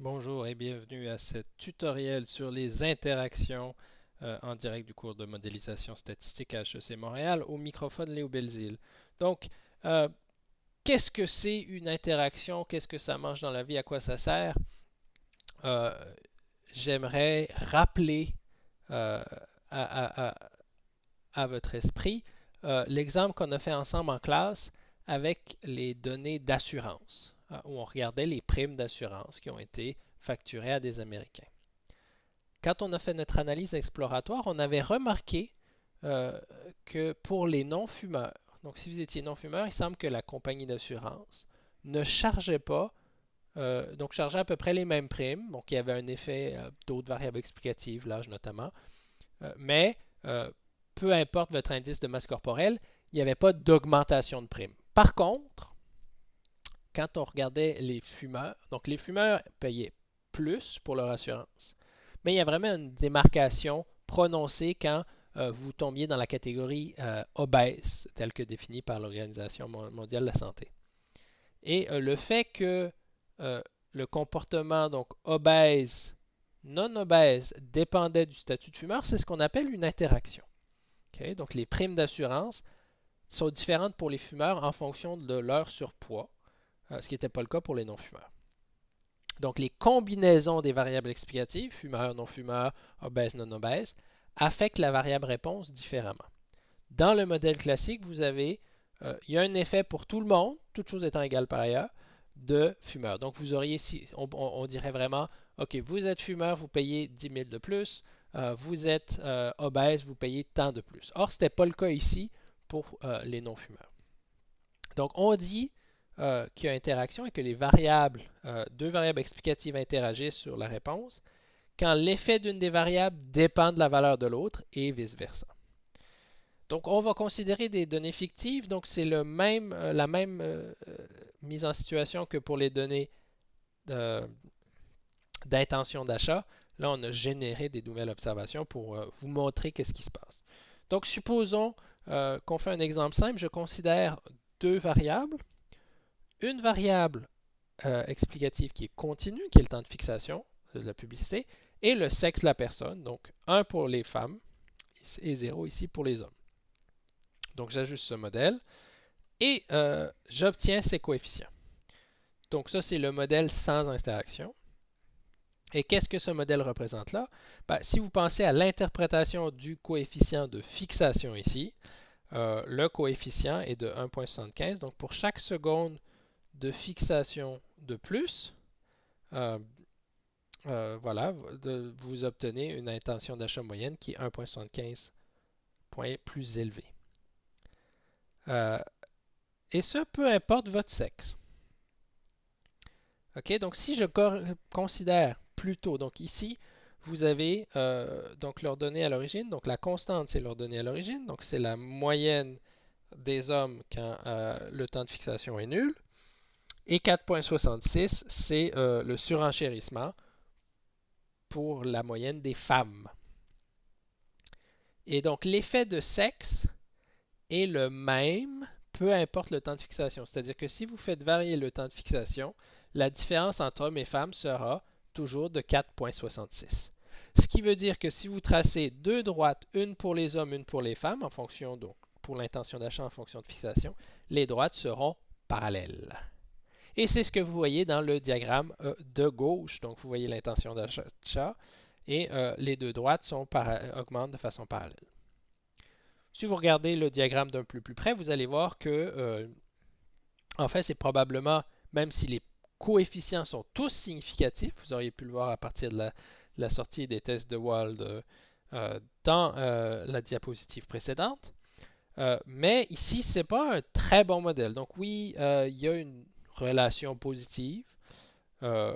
Bonjour et bienvenue à ce tutoriel sur les interactions en direct du cours de modélisation statistique à HEC Montréal au microphone Léo Belzile. Donc, euh, qu'est-ce que c'est une interaction? Qu'est-ce que ça mange dans la vie? À quoi ça sert? Euh, J'aimerais rappeler euh, à, à- à votre esprit l'exemple qu'on a fait ensemble en classe avec les données d'assurance, où on regardait les primes d'assurance qui ont été facturées à des Américains. Quand on a fait notre analyse exploratoire, on avait remarqué euh, que pour les non-fumeurs, donc si vous étiez non-fumeur, il semble que la compagnie d'assurance ne chargeait pas, donc chargeait à peu près les mêmes primes, donc il y avait un effet d'autres variables explicatives, l'âge notamment, mais euh, peu importe votre indice de masse corporelle, il n'y avait pas d'augmentation de primes. Par contre, quand on regardait les fumeurs, donc les fumeurs payaient plus pour leur assurance, mais il y a vraiment une démarcation prononcée quand vous tombiez dans la catégorie obèse, telle que définie par l'Organisation mondiale de la santé. Et le fait que euh, le comportement donc obèse, non obèse, dépendait du statut de fumeur, c'est ce qu'on appelle une interaction. Okay? Donc les primes d'assurance sont différentes pour les fumeurs en fonction de leur surpoids, ce qui n'était pas le cas pour les non-fumeurs. Donc les combinaisons des variables explicatives, fumeur, non-fumeur, obèse, non-obèse, affectent la variable réponse différemment. Dans le modèle classique, il y a un effet pour tout le monde, toutes choses étant égales par ailleurs, de fumeur. Donc vous auriez, on dirait vraiment, OK, vous êtes fumeur, vous payez 10 000 de plus, vous êtes obèse, vous payez tant de plus. Or, ce n'était pas le cas ici pour les non-fumeurs. Donc on dit qu'il y a interaction et que deux variables explicatives interagissent sur la réponse quand l'effet d'une des variables dépend de la valeur de l'autre et vice-versa. Donc, on va considérer des données fictives. Donc, c'est la même mise en situation que pour les données euh, d'intention d'achat. Là, on a généré des nouvelles observations pour vous montrer qu'est-ce qui se passe. Donc, supposons qu'on fait un exemple simple. Je considère deux variables. Une variable explicative qui est continue, qui est le temps de fixation de la publicité, et le sexe de la personne. Donc, 1 pour les femmes et 0 ici pour les hommes. Donc, j'ajuste ce modèle et j'obtiens ces coefficients. Donc ça, c'est le modèle sans interaction. Et qu'est-ce que ce modèle représente là? Ben, si vous pensez à l'interprétation du coefficient de fixation ici, le coefficient est de 1,75. Donc pour chaque seconde de fixation de plus, euh, voilà, vous obtenez une intention d'achat moyenne qui est 1,75 points plus élevée. Euh, et ça, peu importe votre sexe. OK, donc si je considère plutôt, donc ici, vous avez donc leurs données à l'origine. Donc la constante, c'est leurs données à l'origine. Donc c'est la moyenne des hommes quand le temps de fixation est nul. Et 4,66, c'est le surenchérissement pour la moyenne des femmes. Et donc l'effet de sexe est le même, peu importe le temps de fixation. C'est-à-dire que si vous faites varier le temps de fixation, la différence entre hommes et femmes sera toujours de 4,66. Ce qui veut dire que si vous tracez deux droites, une pour les hommes, une pour les femmes, en fonction donc pour l'intention d'achat en fonction de fixation, les droites seront parallèles. Et c'est ce que vous voyez dans le diagramme de gauche. Donc vous voyez l'intention d'achat et les deux droites augmentent de façon parallèle. Si vous regardez le diagramme d'un peu plus près, vous allez voir que, en fait, c'est probablement, même si les coefficients sont tous significatifs, vous auriez pu le voir à partir de la sortie des tests de Wald dans la diapositive précédente. Mais ici, ce n'est pas un très bon modèle. Donc oui, il y a une relation positive. Euh,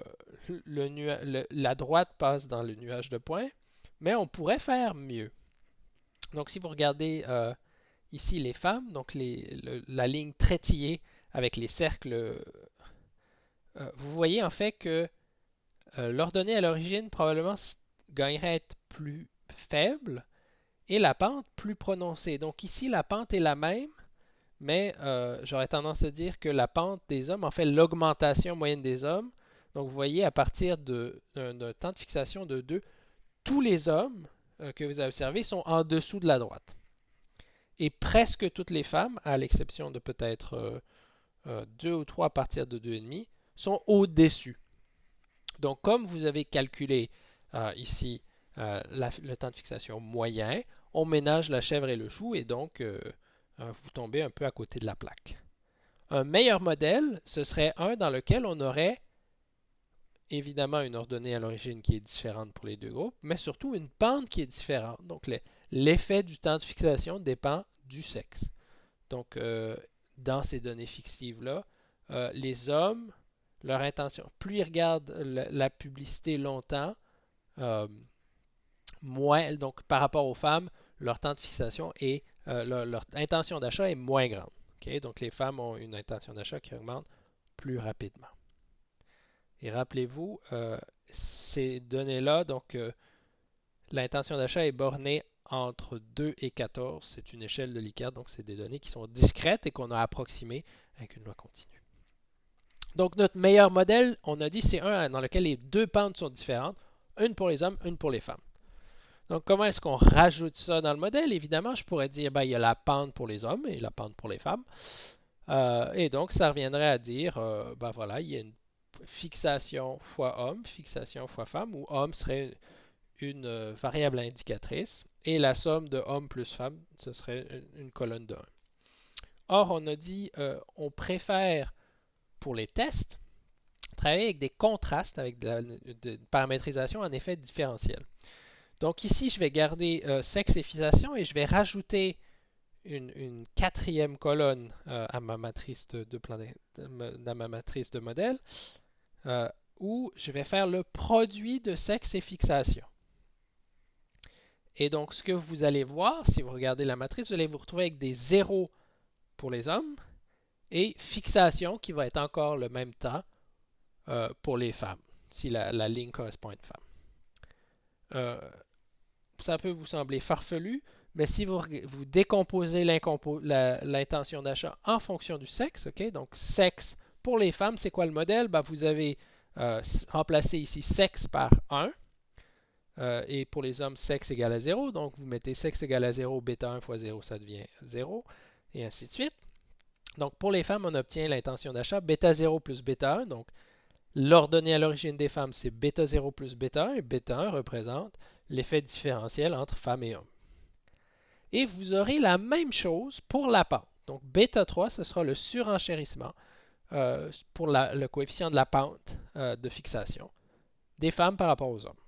la droite passe dans le nuage de points, mais on pourrait faire mieux. Donc si vous regardez ici les femmes, donc la ligne traitillée avec les cercles, vous voyez en fait que l'ordonnée à l'origine probablement gagnerait à être plus faible et la pente plus prononcée. Donc ici la pente est la même, mais j'aurais tendance à dire que la pente des hommes, en fait l'augmentation moyenne des hommes, Donc, vous voyez, à partir d'un temps de fixation de 2, tous les hommes que vous avez observés sont en dessous de la droite. Et presque toutes les femmes, à l'exception de peut-être 2 ou 3 à partir de 2,5, sont au-dessus. Donc, comme vous avez calculé ici le temps de fixation moyen, on ménage la chèvre et le chou et donc vous tombez un peu à côté de la plaque. Un meilleur modèle, ce serait un dans lequel on aurait évidemment une ordonnée à l'origine qui est différente pour les deux groupes, mais surtout une pente qui est différente. Donc l'effet du temps de fixation dépend du sexe. Donc dans ces données fictives-là, les hommes, leur intention, plus ils regardent la publicité longtemps, moins, donc par rapport aux femmes, leur temps de fixation et leur intention d'achat est moins grande. Okay? Donc les femmes ont une intention d'achat qui augmente plus rapidement. Et rappelez-vous, ces données-là, donc l'intention d'achat est bornée entre 2 et 14. C'est une échelle de Likert, donc c'est des données qui sont discrètes et qu'on a approximées avec une loi continue. Donc notre meilleur modèle, on a dit, c'est un dans lequel les deux pentes sont différentes, une pour les hommes, une pour les femmes. Donc comment est-ce qu'on rajoute ça dans le modèle? Évidemment, je pourrais dire, il y a la pente pour les hommes et la pente pour les femmes. Et donc, ça reviendrait à dire, voilà, il y a une fixation fois homme, fixation fois femme, où homme serait une variable indicatrice, et la somme de homme plus femme, ce serait une colonne de 1. Or, on a dit, on préfère, pour les tests, travailler avec des contrastes, avec de paramétrisation en effet différentiel. Donc ici, je vais garder sexe et fixation, et je vais rajouter une quatrième colonne à ma matrice dans ma matrice de modèle où je vais faire le produit de sexe et fixation. Et donc, ce que vous allez voir, si vous regardez la matrice, vous allez vous retrouver avec des zéros pour les hommes et fixation qui va être encore le même temps pour les femmes, si la ligne correspond à une femme. Ça peut vous sembler farfelu, mais si vous décomposez l'intention d'achat en fonction du sexe, okay? Donc sexe pour les femmes, c'est quoi le modèle? Vous avez remplacé ici sexe par 1, et pour les hommes, sexe égale à 0, donc vous mettez sexe égale à 0, bêta 1 fois 0, ça devient 0, et ainsi de suite. Donc pour les femmes, on obtient l'intention d'achat bêta 0 plus bêta 1, donc l'ordonnée à l'origine des femmes, c'est bêta 0 plus bêta 1, et bêta 1 représente l'effet différentiel entre femmes et hommes. Et vous aurez la même chose pour la pente. Donc bêta 3, ce sera le surenchérissement pour le coefficient de la pente de fixation des femmes par rapport aux hommes.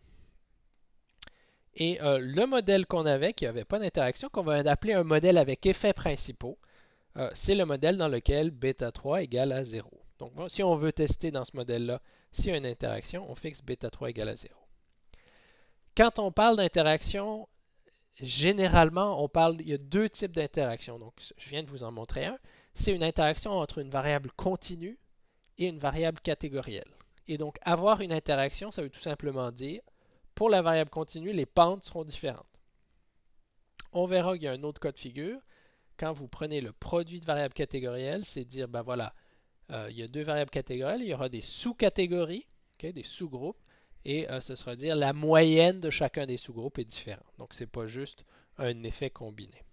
Et le modèle qu'on avait, qui n'avait pas d'interaction, qu'on va appeler un modèle avec effets principaux, c'est le modèle dans lequel bêta 3 égale à 0. Donc bon, si on veut tester dans ce modèle-là s'il y a une interaction, on fixe bêta 3 égale à 0. Quand on parle d'interaction, généralement, il y a deux types d'interactions. Donc, je viens de vous en montrer un. C'est une interaction entre une variable continue et une variable catégorielle. Et donc, avoir une interaction, ça veut tout simplement dire, pour la variable continue, les pentes seront différentes. On verra qu'il y a un autre cas de figure. Quand vous prenez le produit de variables catégorielles, c'est dire, voilà, il y a deux variables catégorielles, il y aura des sous-catégories, okay, des sous-groupes, et ce sera dire la moyenne de chacun des sous-groupes est différente. Donc, ce n'est pas juste un effet combiné.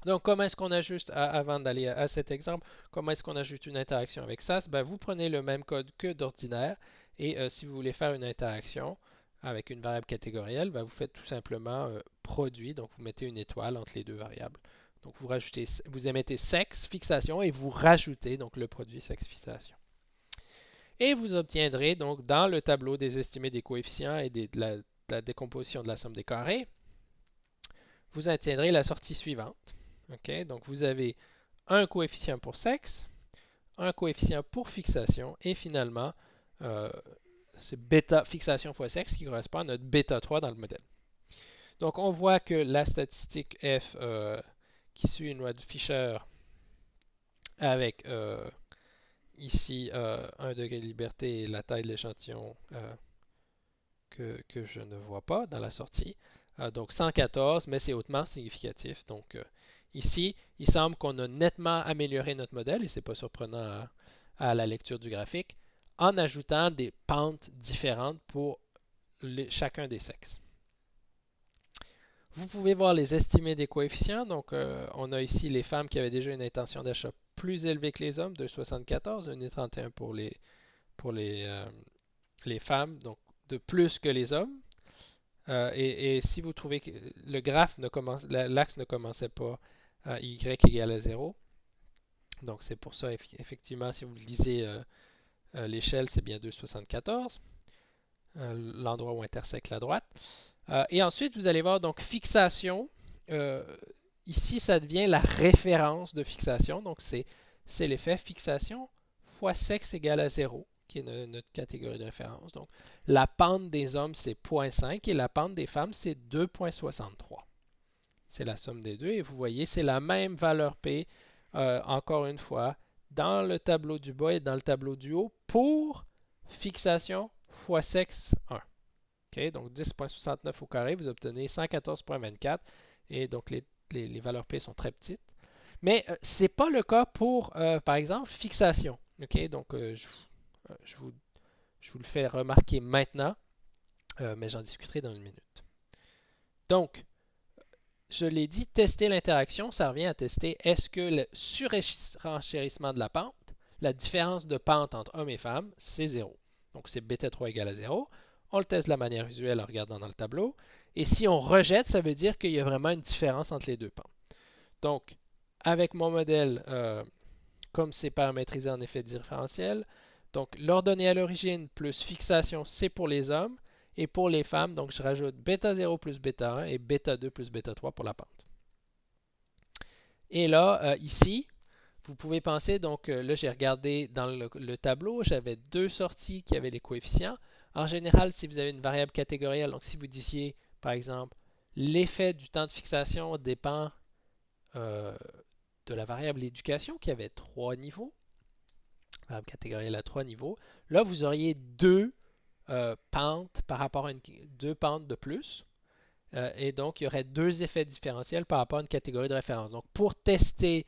Donc, comment est-ce qu'on ajuste, avant d'aller à cet exemple, comment est-ce qu'on ajoute une interaction avec SAS? Vous prenez le même code que d'ordinaire, et si vous voulez faire une interaction avec une variable catégorielle, vous faites tout simplement produit, donc vous mettez une étoile entre les deux variables. Donc, vous émettez sexe, fixation, et vous rajoutez donc le produit sexe, fixation. Et vous obtiendrez donc dans le tableau des estimés des coefficients et de la décomposition de la somme des carrés, vous obtiendrez la sortie suivante. Okay? Donc vous avez un coefficient pour sexe, un coefficient pour fixation, et finalement, c'est bêta fixation fois sexe qui correspond à notre bêta 3 dans le modèle. Donc on voit que la statistique F qui suit une loi de Fisher avec ici 1 degré de liberté et la taille de l'échantillon que je ne vois pas dans la sortie. Donc 114, mais c'est hautement significatif. Donc ici, il semble qu'on a nettement amélioré notre modèle, et ce n'est pas surprenant à la lecture du graphique, en ajoutant des pentes différentes pour chacun des sexes. Vous pouvez voir les estimés des coefficients. Donc, on a ici les femmes qui avaient déjà une intention d'achat plus élevée que les hommes, 2,74, 1,31 pour les femmes, donc de plus que les hommes. Et si vous trouvez que le graphe l'axe ne commençait pas à y égale à 0, donc c'est pour ça, effectivement, si vous lisez l'échelle, c'est bien 2,74, l'endroit où intersecte la droite. Et ensuite, vous allez voir donc fixation. Ici, ça devient la référence de fixation. Donc, c'est l'effet fixation fois sexe égale à 0, qui est notre catégorie de référence. Donc, la pente des hommes, c'est 0,5 et la pente des femmes, c'est 2,63. C'est la somme des deux. Et vous voyez, c'est la même valeur P, encore une fois, dans le tableau du bas et dans le tableau du haut pour fixation fois sexe 1. Okay, donc 10,69 au carré, vous obtenez 114,24 et donc les valeurs P sont très petites. Mais ce n'est pas le cas pour, par exemple, fixation. Okay, donc je vous le fais remarquer maintenant, mais j'en discuterai dans une minute. Donc, je l'ai dit, tester l'interaction, ça revient à tester est-ce que le surenchérissement de la pente, la différence de pente entre hommes et femmes, c'est 0. Donc, c'est β3 égale à 0. On le teste de la manière usuelle en regardant dans le tableau. Et si on rejette, ça veut dire qu'il y a vraiment une différence entre les deux pentes. Donc, avec mon modèle, comme c'est paramétrisé en effet différentiel, donc l'ordonnée à l'origine plus fixation, c'est pour les hommes. Et pour les femmes, donc je rajoute β0 plus β1 et β2 plus β3 pour la pente. Et là, ici, vous pouvez penser, donc là j'ai regardé dans le tableau, j'avais deux sorties qui avaient les coefficients. En général, si vous avez une variable catégorielle, donc si vous disiez, par exemple, l'effet du temps de fixation dépend de la variable éducation qui avait 3 niveaux, variable catégorielle à 3 niveaux, là vous auriez deux pentes par rapport à deux pentes de plus. Et donc, il y aurait deux effets différentiels par rapport à une catégorie de référence. Donc, pour tester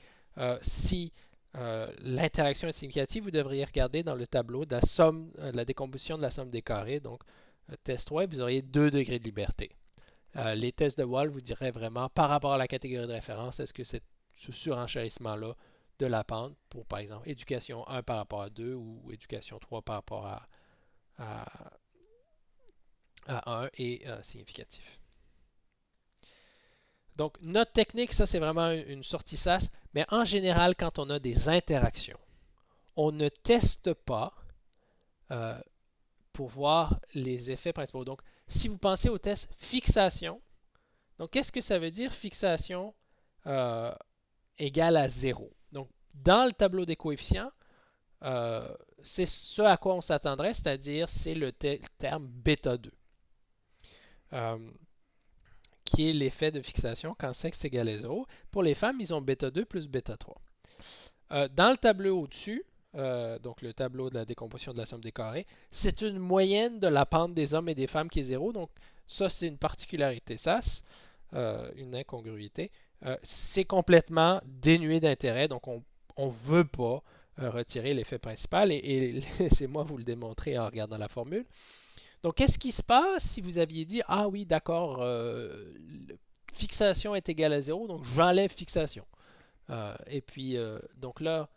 si l'interaction est significative, vous devriez regarder dans le tableau de la somme, la décomposition de la somme des carrés. Donc, test 3, vous auriez 2 degrés de liberté. Les tests de Wall vous diraient vraiment, par rapport à la catégorie de référence, est-ce que c'est ce surenchérissement-là de la pente pour, par exemple, éducation 1 par rapport à 2 ou éducation 3 par rapport à 1 est significatif. Donc, notre technique, ça c'est vraiment une sortie SAS, mais en général, quand on a des interactions, on ne teste pas pour voir les effets principaux. Donc, si vous pensez au test fixation, donc qu'est-ce que ça veut dire fixation égale à 0? Donc, dans le tableau des coefficients, c'est ce à quoi on s'attendrait, c'est-à-dire c'est le terme β2. Qui est l'effet de fixation quand sexe égale à 0. Pour les femmes, ils ont β2 plus β3. Dans le tableau au-dessus, donc le tableau de la décomposition de la somme des carrés, c'est une moyenne de la pente des hommes et des femmes qui est 0. Donc ça, c'est une particularité SAS, une incongruité. C'est complètement dénué d'intérêt, donc on ne veut pas retirer l'effet principal et laissez-moi vous le démontrer en regardant la formule. Donc, qu'est-ce qui se passe si vous aviez dit, ah oui, d'accord, fixation est égale à 0, donc j'enlève fixation. Et puis, donc là,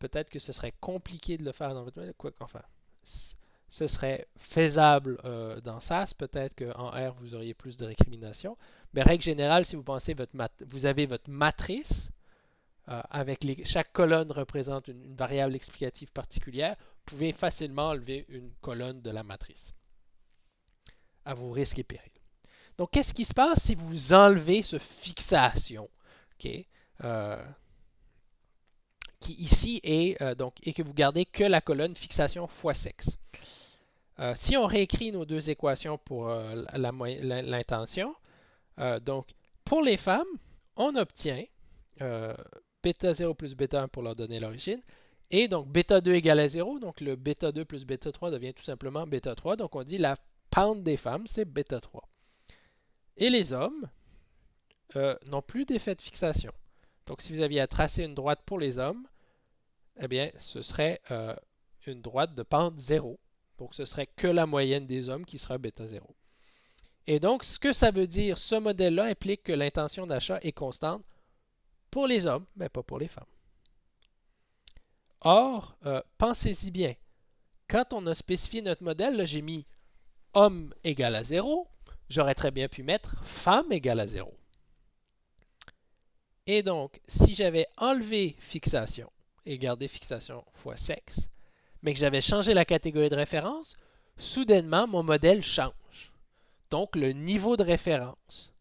peut-être que ce serait compliqué de le faire dans votre modèle. Enfin, ce serait faisable dans SAS. Peut-être qu'en R, vous auriez plus de récrimination. Mais règle générale, si vous pensez, vous avez votre matrice, avec chaque colonne représente une variable explicative particulière, vous pouvez facilement enlever une colonne de la matrice à vos risques et périls. Donc, qu'est-ce qui se passe si vous enlevez ce fixation, okay, qui ici est, et que vous gardez que la colonne fixation fois sexe? Si on réécrit nos deux équations pour l'intention, donc pour les femmes, on obtient β0 plus β1 pour leur donner l'origine, et donc β2 égale à 0, donc le β2 plus β3 devient tout simplement β3, donc on dit la pente des femmes, c'est β3. Et les hommes n'ont plus d'effet de fixation. Donc, si vous aviez à tracer une droite pour les hommes, eh bien, ce serait une droite de pente 0. Donc, ce serait que la moyenne des hommes qui sera bêta 0. Et donc, ce que ça veut dire, ce modèle-là implique que l'intention d'achat est constante pour les hommes, mais pas pour les femmes. Or, pensez-y bien, quand on a spécifié notre modèle, j'ai mis homme égale à 0, j'aurais très bien pu mettre femme égale à 0. Et donc, si j'avais enlevé fixation et gardé fixation fois sexe, mais que j'avais changé la catégorie de référence, soudainement, mon modèle change. Donc, le niveau de référence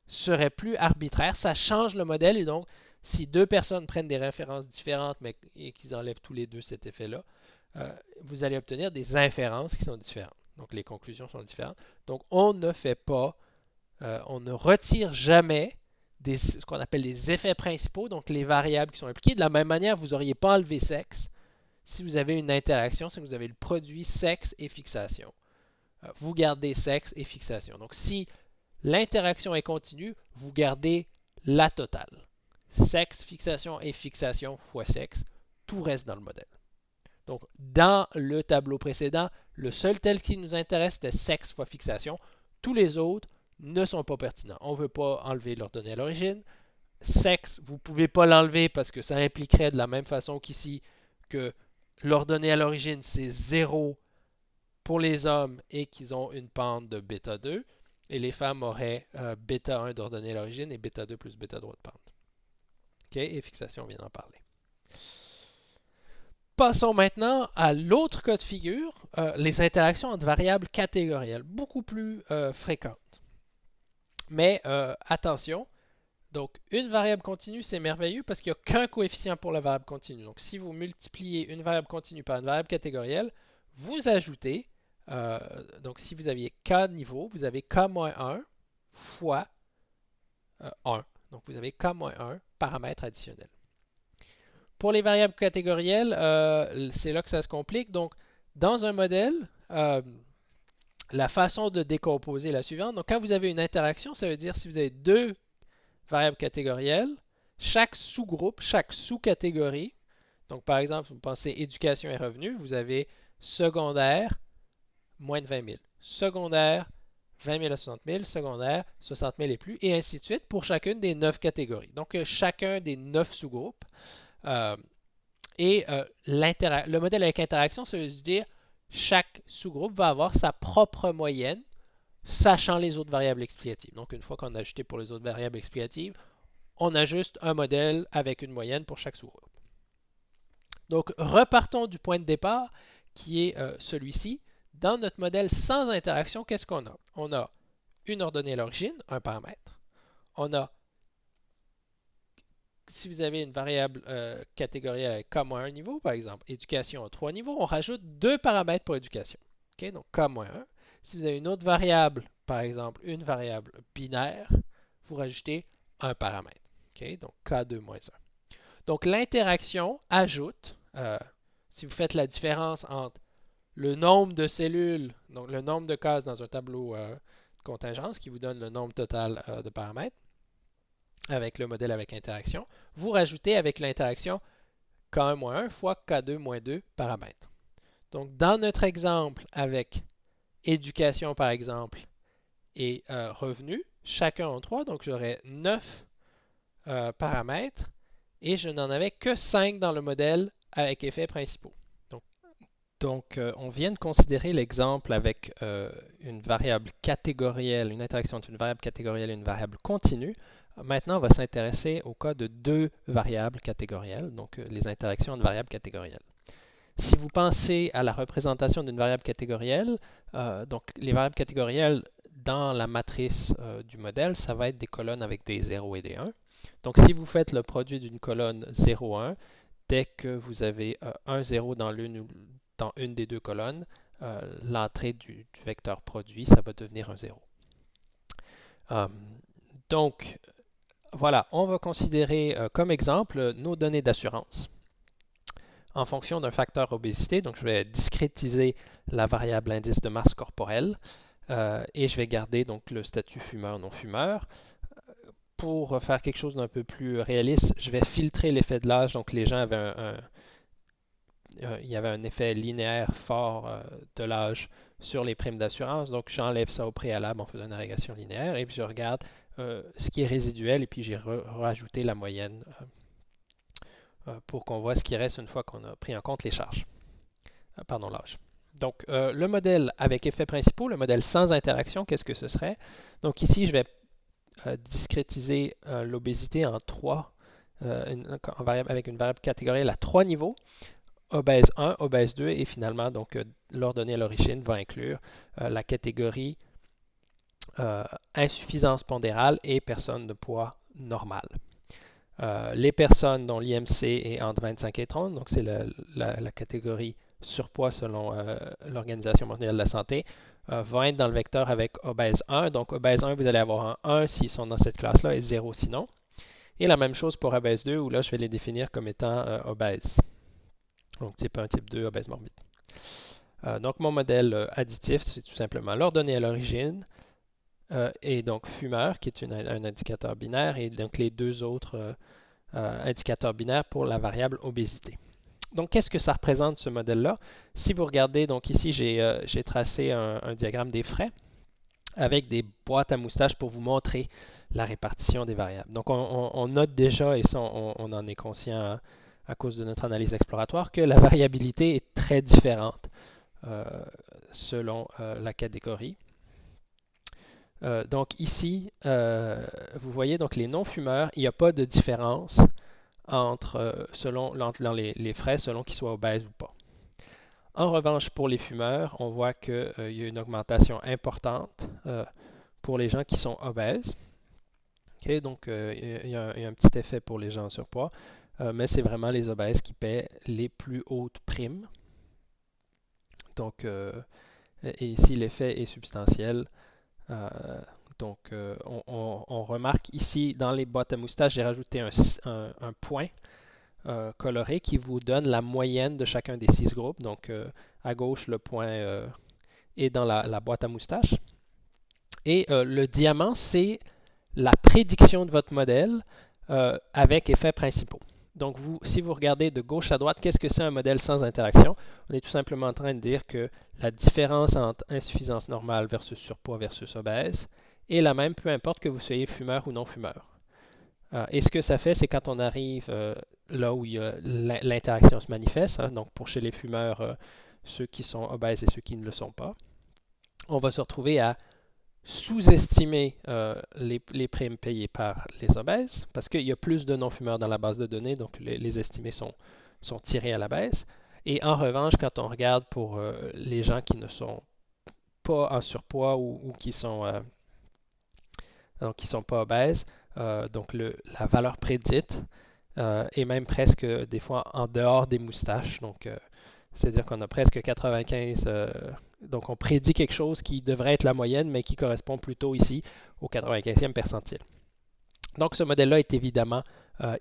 serait plus arbitraire. Ça change le modèle et donc, si deux personnes prennent des références différentes et qu'ils enlèvent tous les deux cet effet-là, vous allez obtenir des inférences qui sont différentes. Donc, les conclusions sont différentes. Donc, on ne fait pas, on ne retire jamais ce qu'on appelle les effets principaux, donc les variables qui sont impliquées. De la même manière, vous n'auriez pas enlevé sexe si vous avez une interaction, si vous avez le produit sexe et fixation. Vous gardez sexe et fixation. Donc, si l'interaction est continue, vous gardez la totale. Sexe, fixation et fixation fois sexe, tout reste dans le modèle. Donc, dans le tableau précédent, le seul tel qui nous intéresse, c'était sexe fois fixation. Tous les autres ne sont pas pertinents. On ne veut pas enlever l'ordonnée à l'origine. Sexe, vous ne pouvez pas l'enlever parce que ça impliquerait de la même façon qu'ici que l'ordonnée à l'origine, c'est 0 pour les hommes et qu'ils ont une pente de bêta 2. Et les femmes auraient bêta 1 d'ordonnée à l'origine et bêta 2 plus bêta 3 de pente. Okay? Et fixation, on vient d'en parler. Passons maintenant à l'autre cas de figure, les interactions entre variables catégorielles, beaucoup plus fréquentes. Mais attention, donc une variable continue, c'est merveilleux parce qu'il n'y a qu'un coefficient pour la variable continue. Donc si vous multipliez une variable continue par une variable catégorielle, vous ajoutez, donc si vous aviez k niveau, vous avez k-1 fois 1. Donc vous avez k-1 paramètres additionnels. Pour les variables catégorielles, c'est là que ça se complique. Donc, dans un modèle, la façon de décomposer est la suivante. Donc, quand vous avez une interaction, ça veut dire si vous avez deux variables catégorielles, chaque sous-groupe, chaque sous-catégorie, donc par exemple, vous pensez éducation et revenus, vous avez secondaire, moins de 20 000. Secondaire, 20 000 à 60 000. Secondaire, 60 000 et plus, et ainsi de suite pour chacune des 9 catégories. Donc, chacun des 9 sous-groupes. Le modèle avec interaction, ça veut dire chaque sous-groupe va avoir sa propre moyenne, sachant les autres variables explicatives. Donc, une fois qu'on a ajouté pour les autres variables explicatives, on ajuste un modèle avec une moyenne pour chaque sous-groupe. Donc, repartons du point de départ qui est celui-ci. Dans notre modèle sans interaction, qu'est-ce qu'on a? On a une ordonnée à l'origine, un paramètre. On a, si vous avez une variable catégorielle avec K-1 niveau, par exemple, éducation à 3 niveaux, on rajoute deux paramètres pour éducation. Okay? Donc K-1. Si vous avez une autre variable, par exemple, une variable binaire, vous rajoutez un paramètre. Okay? Donc K2-1. Donc l'interaction ajoute, si vous faites la différence entre le nombre de cellules, donc le nombre de cases dans un tableau de contingence qui vous donne le nombre total de paramètres, avec le modèle avec interaction, vous rajoutez avec l'interaction K1-1 fois K2-2 paramètres. Donc, dans notre exemple avec éducation, par exemple, et revenu, chacun en 3, donc j'aurais 9 paramètres, et je n'en avais que 5 dans le modèle avec effets principaux. Donc, on vient de considérer l'exemple avec une variable catégorielle, une interaction entre une variable catégorielle et une variable continue. Maintenant, on va s'intéresser au cas de deux variables catégorielles, donc les interactions entre variables catégorielles. Si vous pensez à la représentation d'une variable catégorielle, donc les variables catégorielles dans la matrice du modèle, ça va être des colonnes avec des 0 et des 1. Donc, si vous faites le produit d'une colonne 0, 1, dès que vous avez un 0 dans une des deux colonnes, l'entrée du vecteur produit, ça va devenir un 0. Donc, voilà, on va considérer comme exemple nos données d'assurance en fonction d'un facteur obésité. Donc, je vais discrétiser la variable indice de masse corporelle et je vais garder donc le statut fumeur-non-fumeur. Pour faire quelque chose d'un peu plus réaliste, je vais filtrer l'effet de l'âge. Donc, les gens avaient il y avait un effet linéaire fort de l'âge sur les primes d'assurance. Donc, j'enlève ça au préalable en faisant une régression linéaire et puis je regarde ce qui est résiduel et puis j'ai rajouté la moyenne pour qu'on voit ce qui reste une fois qu'on a pris en compte les charges. Pardon, l'âge. Donc, le modèle avec effets principaux, le modèle sans interaction, qu'est-ce que ce serait? Donc ici, je vais discrétiser l'obésité en trois, avec une variable catégorielle à trois niveaux. Obèse 1, obèse 2 et finalement, donc, l'ordonnée à l'origine va inclure la catégorie insuffisance pondérale et personnes de poids normal. Les personnes dont l'IMC est entre 25 et 30, donc c'est la catégorie surpoids selon l'Organisation mondiale de la santé, vont être dans le vecteur avec obèse 1. Donc obèse 1, vous allez avoir un 1 s'ils sont dans cette classe-là et 0 sinon. Et la même chose pour obèse 2, où là, je vais les définir comme étant obèses. Donc type 1, type 2, obèse morbide. Donc mon modèle additif, c'est tout simplement l'ordonnée à l'origine, et donc fumeur, qui est un indicateur binaire, et donc les deux autres indicateurs binaires pour la variable obésité. Donc, qu'est-ce que ça représente, ce modèle-là? Si vous regardez, donc ici, j'ai tracé un diagramme des frais avec des boîtes à moustaches pour vous montrer la répartition des variables. Donc, on note déjà, et ça, on en est conscient à cause de notre analyse exploratoire, que la variabilité est très différente selon la catégorie. Donc, ici, vous voyez, donc les non-fumeurs, il n'y a pas de différence dans les frais selon qu'ils soient obèses ou pas. En revanche, pour les fumeurs, on voit qu'il y a une augmentation importante pour les gens qui sont obèses. Okay, donc, il y a un petit effet pour les gens en surpoids, mais c'est vraiment les obèses qui paient les plus hautes primes. Donc, et ici, l'effet est substantiel. Donc, on remarque ici, dans les boîtes à moustaches, j'ai rajouté un point coloré qui vous donne la moyenne de chacun des 6 groupes. Donc, à gauche, le point est dans la boîte à moustaches. Et le diamant, c'est la prédiction de votre modèle avec effets principaux. Donc, si vous regardez de gauche à droite, qu'est-ce que c'est un modèle sans interaction? On est tout simplement en train de dire que la différence entre insuffisance normale versus surpoids versus obèse est la même, peu importe que vous soyez fumeur ou non fumeur. Et ce que ça fait, c'est quand on arrive là où l'interaction se manifeste, hein, donc pour chez les fumeurs, ceux qui sont obèses et ceux qui ne le sont pas, on va se retrouver à sous-estimer les primes payées par les obèses, parce qu'il y a plus de non-fumeurs dans la base de données, donc les estimés sont tirés à la baisse. Et en revanche, quand on regarde pour les gens qui ne sont pas en surpoids ou qui sont pas obèses, donc la valeur prédite est même presque des fois en dehors des moustaches. Donc, c'est-à-dire qu'on a presque 95. Donc, on prédit quelque chose qui devrait être la moyenne, mais qui correspond plutôt ici au 95e percentile. Donc, ce modèle-là est évidemment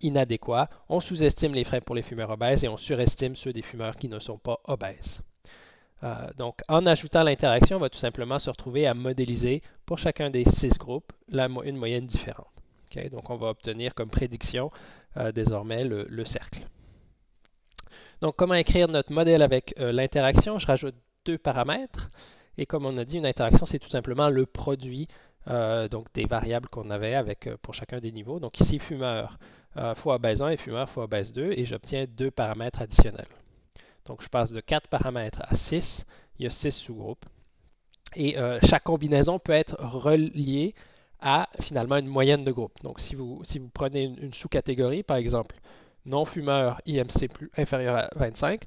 inadéquat. On sous-estime les frais pour les fumeurs obèses et on surestime ceux des fumeurs qui ne sont pas obèses. Donc, en ajoutant l'interaction, on va tout simplement se retrouver à modéliser pour chacun des 6 groupes une moyenne différente. Okay? Donc, on va obtenir comme prédiction désormais le cercle. Donc, comment écrire notre modèle avec l'interaction? Je rajoute 2 paramètres. Et comme on a dit, une interaction, c'est tout simplement le produit donc des variables qu'on avait pour chacun des niveaux. Donc, ici, fumeur fois obèse 1 et fumeur fois obèse 2. Et j'obtiens 2 paramètres additionnels. Donc, je passe de 4 paramètres à 6. Il y a 6 sous-groupes. Et chaque combinaison peut être reliée à finalement une moyenne de groupe. Donc, si vous prenez une sous-catégorie, par exemple, non-fumeur IMC inférieur à 25,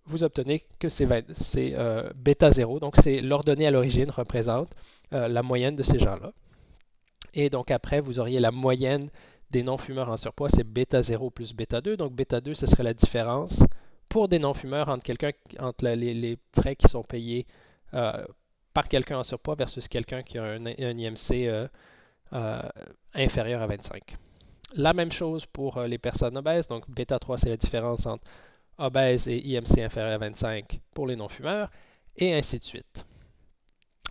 vous obtenez que c'est bêta 0. Donc, c'est l'ordonnée à l'origine représente la moyenne de ces gens-là. Et donc, après, vous auriez la moyenne des non-fumeurs en surpoids, c'est bêta 0 plus bêta 2. Donc, bêta 2, ce serait la différence pour des non-fumeurs entre les frais qui sont payés par quelqu'un en surpoids versus quelqu'un qui a un IMC inférieur à 25. La même chose pour les personnes obèses. Donc, bêta 3, c'est la différence entre obèse et IMC inférieur à 25 pour les non-fumeurs, et ainsi de suite.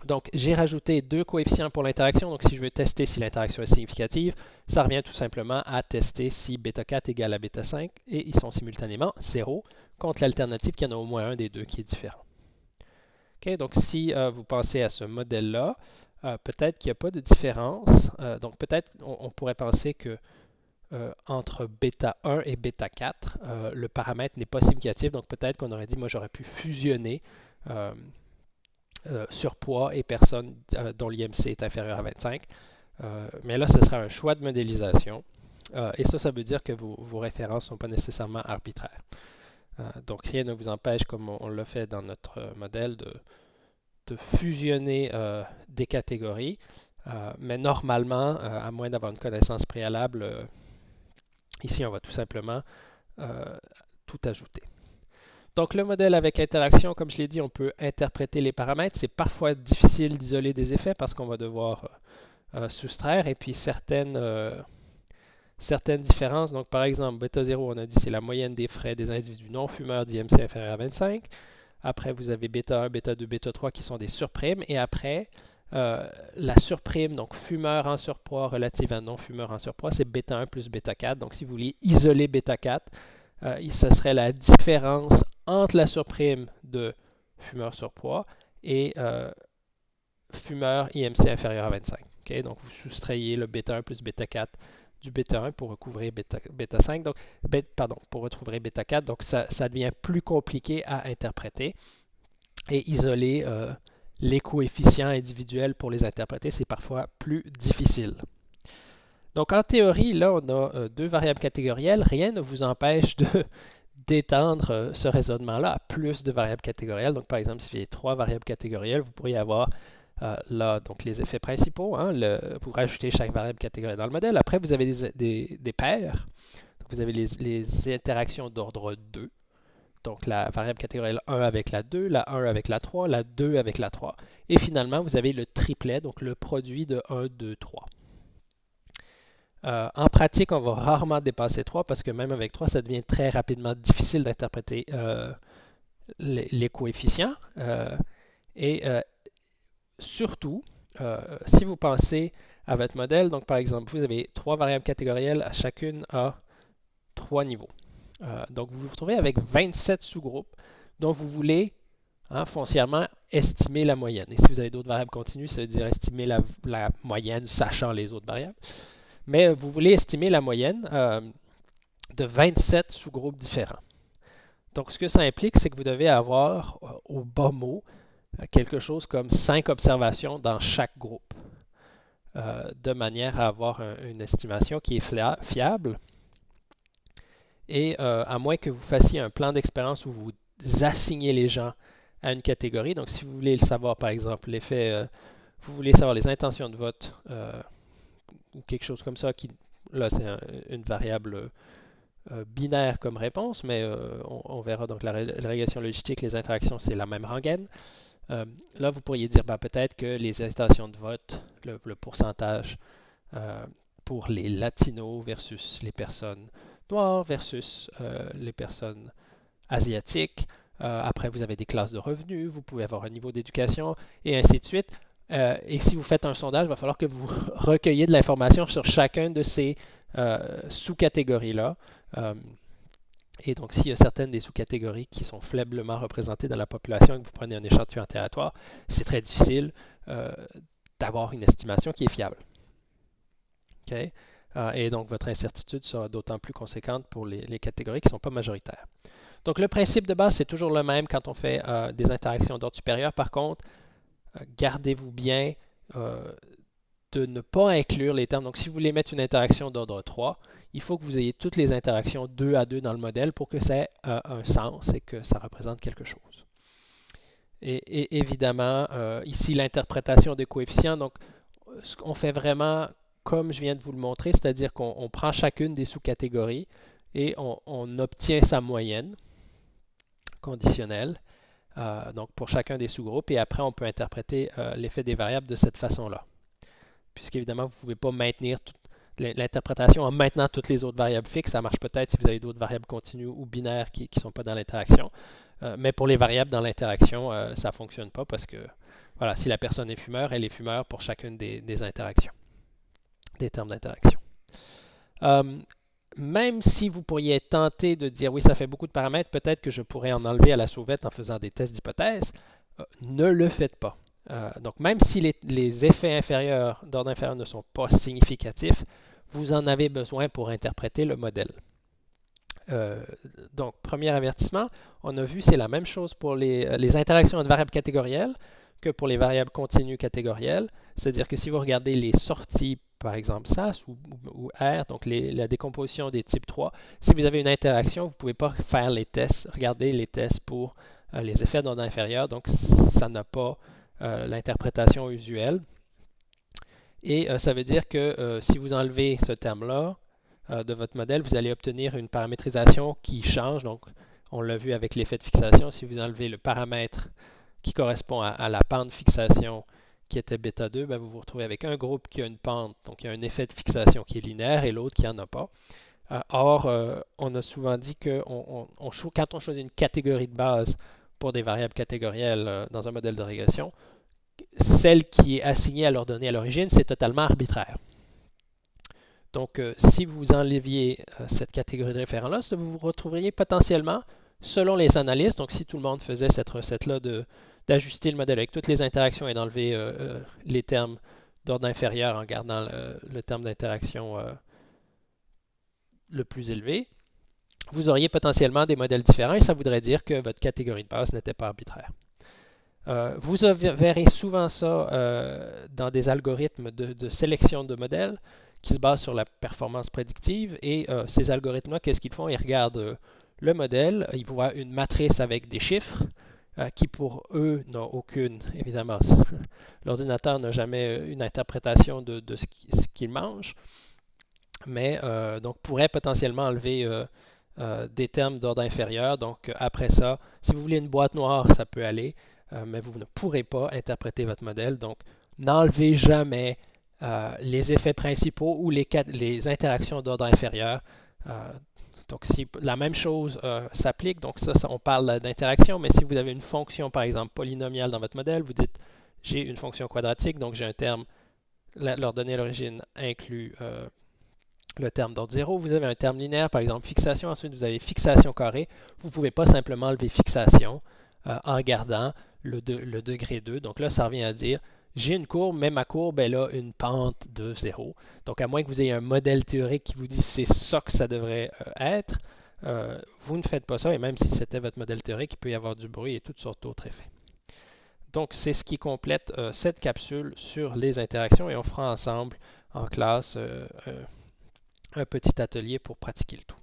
Donc, j'ai rajouté deux coefficients pour l'interaction. Donc, si je veux tester si l'interaction est significative, ça revient tout simplement à tester si bêta 4 égale à bêta 5 et ils sont simultanément 0 contre l'alternative qu'il y en a au moins un des deux qui est différent. Okay, donc, si vous pensez à ce modèle-là, peut-être qu'il n'y a pas de différence. Donc, peut-être on pourrait penser que entre bêta 1 et bêta 4, le paramètre n'est pas significatif. Donc, peut-être qu'on aurait dit, moi, j'aurais pu fusionner surpoids et personnes dont l'IMC est inférieur à 25. Mais là, ce sera un choix de modélisation. Et ça veut dire que vos références ne sont pas nécessairement arbitraires. Donc, rien ne vous empêche, comme on l'a fait dans notre modèle, de fusionner des catégories. Mais normalement, à moins d'avoir une connaissance préalable, ici, on va tout simplement tout ajouter. Donc, le modèle avec interaction, comme je l'ai dit, on peut interpréter les paramètres. C'est parfois difficile d'isoler des effets parce qu'on va devoir soustraire. Et puis, certaines différences. Donc, par exemple, bêta 0, on a dit c'est la moyenne des frais des individus non-fumeurs d'IMC inférieur à 25. Après, vous avez bêta 1, bêta 2, bêta 3 qui sont des surprimes. Et après, la surprime, donc fumeur en surpoids relative à non-fumeur en surpoids, c'est bêta 1 plus bêta 4. Donc, si vous vouliez isoler bêta 4, ce serait la différence entre la surprime de fumeur surpoids et fumeur IMC inférieur à 25. Okay? Donc, vous soustrayez le bêta 1 plus bêta 4 du bêta 1 pour recouvrir bêta 5, donc, pour retrouver bêta 4. Donc, ça devient plus compliqué à interpréter. Et isoler les coefficients individuels pour les interpréter, c'est parfois plus difficile. Donc, en théorie, là, on a deux variables catégorielles. Rien ne vous empêche d'étendre ce raisonnement-là à plus de variables catégorielles. Donc, par exemple, si vous avez trois variables catégorielles, vous pourriez avoir là, donc les effets principaux. Hein, vous rajoutez chaque variable catégorielle dans le modèle. Après, vous avez des paires. Donc, vous avez les interactions d'ordre 2. Donc, la variable catégorielle 1 avec la 2, la 1 avec la 3, la 2 avec la 3. Et finalement, vous avez le triplet, donc le produit de 1, 2, 3. En pratique, on va rarement dépasser 3 parce que même avec 3, ça devient très rapidement difficile d'interpréter les coefficients. Et surtout, si vous pensez à votre modèle, donc par exemple, vous avez trois variables catégorielles, chacune à 3 niveaux. Donc, vous vous retrouvez avec 27 sous-groupes dont vous voulez foncièrement estimer la moyenne. Et si vous avez d'autres variables continues, ça veut dire estimer la moyenne sachant les autres variables. Mais vous voulez estimer la moyenne de 27 sous-groupes différents. Donc, ce que ça implique, c'est que vous devez avoir au bas mot quelque chose comme 5 observations dans chaque groupe, de manière à avoir une estimation qui est fiable. Et à moins que vous fassiez un plan d'expérience où vous assignez les gens à une catégorie. Donc, si vous voulez le savoir, par exemple, l'effet, vous voulez savoir les intentions de vote ou quelque chose comme ça, là, c'est une variable binaire comme réponse, mais on verra donc la régression logistique, les interactions, c'est la même rengaine. Là, vous pourriez dire peut-être que les intentions de vote, le pourcentage pour les latinos versus les personnes noires versus les personnes asiatiques. Après, vous avez des classes de revenus, vous pouvez avoir un niveau d'éducation et ainsi de suite. Et si vous faites un sondage, il va falloir que vous recueilliez de l'information sur chacun de ces sous-catégories-là. Et donc, s'il y a certaines des sous-catégories qui sont faiblement représentées dans la population et que vous prenez un échantillon aléatoire, c'est très difficile d'avoir une estimation qui est fiable. Okay? Et donc, votre incertitude sera d'autant plus conséquente pour les catégories qui ne sont pas majoritaires. Donc, le principe de base, c'est toujours le même quand on fait des interactions d'ordre supérieur. Par contre, gardez-vous bien de ne pas inclure les termes. Donc, si vous voulez mettre une interaction d'ordre 3, il faut que vous ayez toutes les interactions 2 à 2 dans le modèle pour que ça ait un sens et que ça représente quelque chose. Et évidemment, ici, l'interprétation des coefficients. Donc, on fait vraiment comme je viens de vous le montrer, c'est-à-dire qu'on prend chacune des sous-catégories et on obtient sa moyenne conditionnelle. Donc, pour chacun des sous-groupes. Et après, on peut interpréter l'effet des variables de cette façon-là. Puisqu'évidemment, vous ne pouvez pas maintenir l'interprétation en maintenant toutes les autres variables fixes. Ça marche peut-être si vous avez d'autres variables continues ou binaires qui ne sont pas dans l'interaction. Mais pour les variables dans l'interaction, ça ne fonctionne pas parce que voilà, si la personne est fumeur, elle est fumeur pour chacune des interactions, des termes d'interaction. Euh, Même si vous pourriez être tenté de dire oui, ça fait beaucoup de paramètres, peut-être que je pourrais en enlever à la sauvette en faisant des tests d'hypothèse, ne le faites pas. Donc même si les effets inférieurs d'ordre inférieur ne sont pas significatifs, vous en avez besoin pour interpréter le modèle. Donc, premier avertissement, on a vu, c'est la même chose pour les interactions entre variables catégorielles que pour les variables continues catégorielles. C'est-à-dire que si vous regardez les sorties, par exemple SAS ou R, donc la décomposition des types 3, si vous avez une interaction, vous ne pouvez pas faire les tests, regarder les tests pour les effets d'ordre inférieur, donc ça n'a pas l'interprétation usuelle. Et ça veut dire que si vous enlevez ce terme-là, de votre modèle, vous allez obtenir une paramétrisation qui change. Donc, on l'a vu avec l'effet de fixation. Si vous enlevez le paramètre qui correspond à la pente fixation qui était bêta 2, ben vous vous retrouvez avec un groupe qui a une pente, donc il y a un effet de fixation qui est linéaire et l'autre qui n'en a pas. Or, on a souvent dit que quand on choisit une catégorie de base pour des variables catégorielles dans un modèle de régression, celle qui est assignée à leur donnée à l'origine, c'est totalement arbitraire. Donc, si vous enleviez cette catégorie de référent-là, vous vous retrouveriez potentiellement, selon les analystes, donc si tout le monde faisait cette recette-là d'ajuster le modèle avec toutes les interactions et d'enlever les termes d'ordre inférieur en gardant le terme d'interaction le plus élevé, vous auriez potentiellement des modèles différents et ça voudrait dire que votre catégorie de base n'était pas arbitraire. Vous verrez souvent ça dans des algorithmes de sélection de modèles qui se basent sur la performance prédictive. Et ces algorithmes-là, qu'est-ce qu'ils font? Ils regardent le modèle, ils voient une matrice avec des chiffres qui pour eux n'a aucune, évidemment, l'ordinateur n'a jamais une interprétation de ce qu'il mange, mais donc pourrait potentiellement enlever des termes d'ordre inférieur. Donc après ça, si vous voulez une boîte noire, ça peut aller, mais vous ne pourrez pas interpréter votre modèle. Donc n'enlevez jamais les effets principaux ou les interactions d'ordre inférieur. Donc, si la même chose s'applique, donc ça, on parle d'interaction, mais si vous avez une fonction, par exemple, polynomiale dans votre modèle, vous dites j'ai une fonction quadratique, donc j'ai un terme, leur donnée à l'origine inclut le terme d'ordre 0. Vous avez un terme linéaire, par exemple fixation, ensuite vous avez fixation carrée. Vous ne pouvez pas simplement enlever fixation en gardant le degré 2. Donc là, ça revient à dire j'ai une courbe, mais ma courbe, elle a une pente de 0. Donc, à moins que vous ayez un modèle théorique qui vous dit c'est ça que ça devrait être, vous ne faites pas ça. Et même si c'était votre modèle théorique, il peut y avoir du bruit et toutes sortes d'autres effets. Donc, c'est ce qui complète cette capsule sur les interactions et on fera ensemble en classe un petit atelier pour pratiquer le tout.